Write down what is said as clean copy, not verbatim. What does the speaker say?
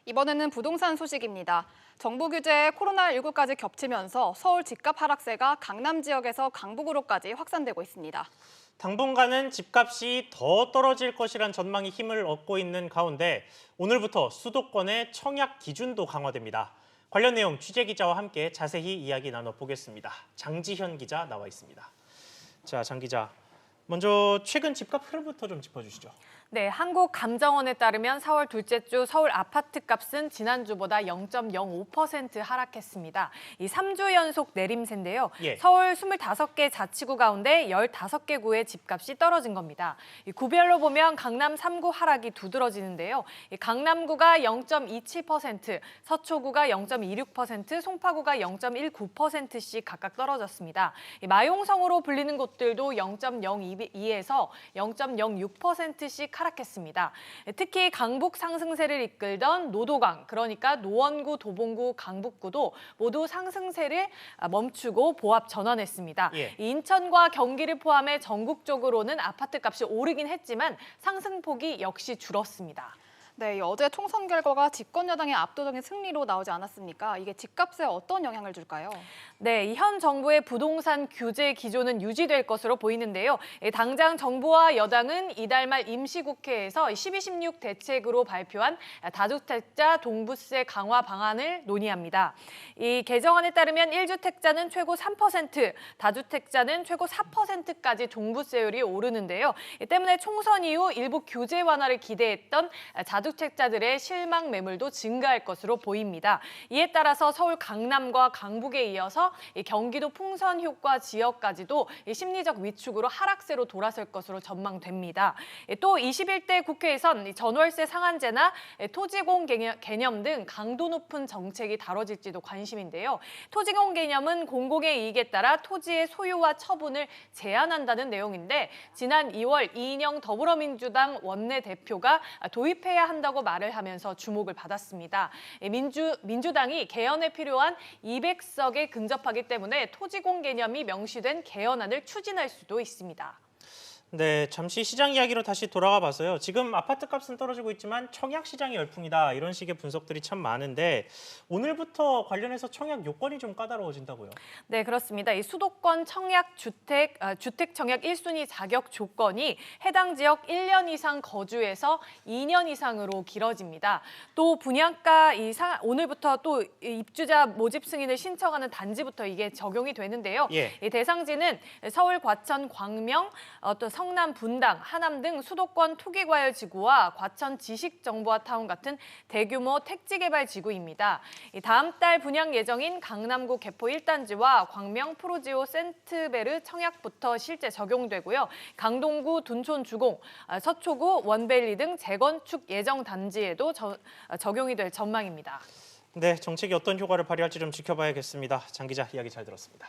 이번에는 부동산 소식입니다. 정부 규제에 코로나19까지 겹치면서 서울 집값 하락세가 강남 지역에서 강북으로까지 확산되고 있습니다. 당분간은 집값이 더 떨어질 것이란 전망이 힘을 얻고 있는 가운데 오늘부터 수도권의 청약 기준도 강화됩니다. 관련 내용 취재기자와 함께 자세히 이야기 나눠보겠습니다. 장지현 기자 나와 있습니다. 자, 장 기자, 먼저 최근 집값 흐름부터 좀 짚어주시죠. 네, 한국감정원에 따르면 4월 둘째 주 서울 아파트 값은 지난주보다 0.05% 하락했습니다. 이 3주 연속 내림세인데요. 서울 25개 자치구 가운데 15개 구의 집값이 떨어진 겁니다. 이 구별로 보면 강남 3구 하락이 두드러지는데요. 이 강남구가 0.27%, 서초구가 0.26%, 송파구가 0.19%씩 각각 떨어졌습니다. 이 마용성으로 불리는 곳들도 0.02에서 0.06%씩 하락했습니다. 특히 강북 상승세를 이끌던 노도강, 그러니까 노원구, 도봉구, 강북구도 모두 상승세를 멈추고 보합 전환했습니다. 인천과 경기를 포함해 전국적으로는 아파트 값이 오르긴 했지만 상승폭이 역시 줄었습니다. 네, 어제 총선 결과가 집권 여당의 압도적인 승리로 나오지 않았습니까? 이게 집값에 어떤 영향을 줄까요? 네, 현 정부의 부동산 규제 기조는 유지될 것으로 보이는데요. 당장 정부와 여당은 이달 말 임시국회에서 12.16 대책으로 발표한 다주택자 종부세 강화 방안을 논의합니다. 이 개정안에 따르면 1주택자는 최고 3%, 다주택자는 최고 4%까지 종부세율이 오르는데요. 이 때문에 총선 이후 일부 규제 완화를 기대했던 다주택자들의 실망 매물도 증가할 것으로 보입니다. 이에 따라서 서울 강남과 강북에 이어서 경기도 풍선 효과 지역까지도 심리적 위축으로 하락세로 돌아설 것으로 전망됩니다. 또 21대 국회에선 전월세 상한제나 토지공 개념 등 강도 높은 정책이 다뤄질지도 관심인데요. 토지공 개념은 공공의 이익에 따라 토지의 소유와 처분을 제한한다는 내용인데 지난 2월 이인영 더불어민주당 원내대표가 도입해야 한다고 말을 하면서 주목을 받았습니다. 민주당이 개헌에 필요한 200석에 근접하기 때문에 토지공 개념이 명시된 개헌안을 추진할 수도 있습니다. 네, 잠시 시장 이야기로 다시 돌아가 봐서요. 지금 아파트 값은 떨어지고 있지만 청약 시장이 열풍이다 이런 식의 분석들이 참 많은데 오늘부터 관련해서 청약 요건이 좀 까다로워진다고요? 네, 그렇습니다. 이 수도권 청약 주택 청약 1순위 자격 조건이 해당 지역 1년 이상 거주해서 2년 이상으로 길어집니다. 또 분양가 오늘부터 또 입주자 모집 승인을 신청하는 단지부터 이게 적용이 되는데요. 이 대상지는 서울, 과천, 광명, 또 성남, 분당, 하남 등 수도권 투기과열지구와 과천 지식정보화타운 같은 대규모 택지개발지구입니다. 다음 달 분양 예정인 강남구 개포 1단지와 광명 프로지오 센트베르 청약부터 실제 적용되고요. 강동구 둔촌 주공, 서초구 원벨리 등 재건축 예정 단지에도 적용이 될 전망입니다. 네, 정책이 어떤 효과를 발휘할지 좀 지켜봐야겠습니다. 장 기자 이야기 잘 들었습니다.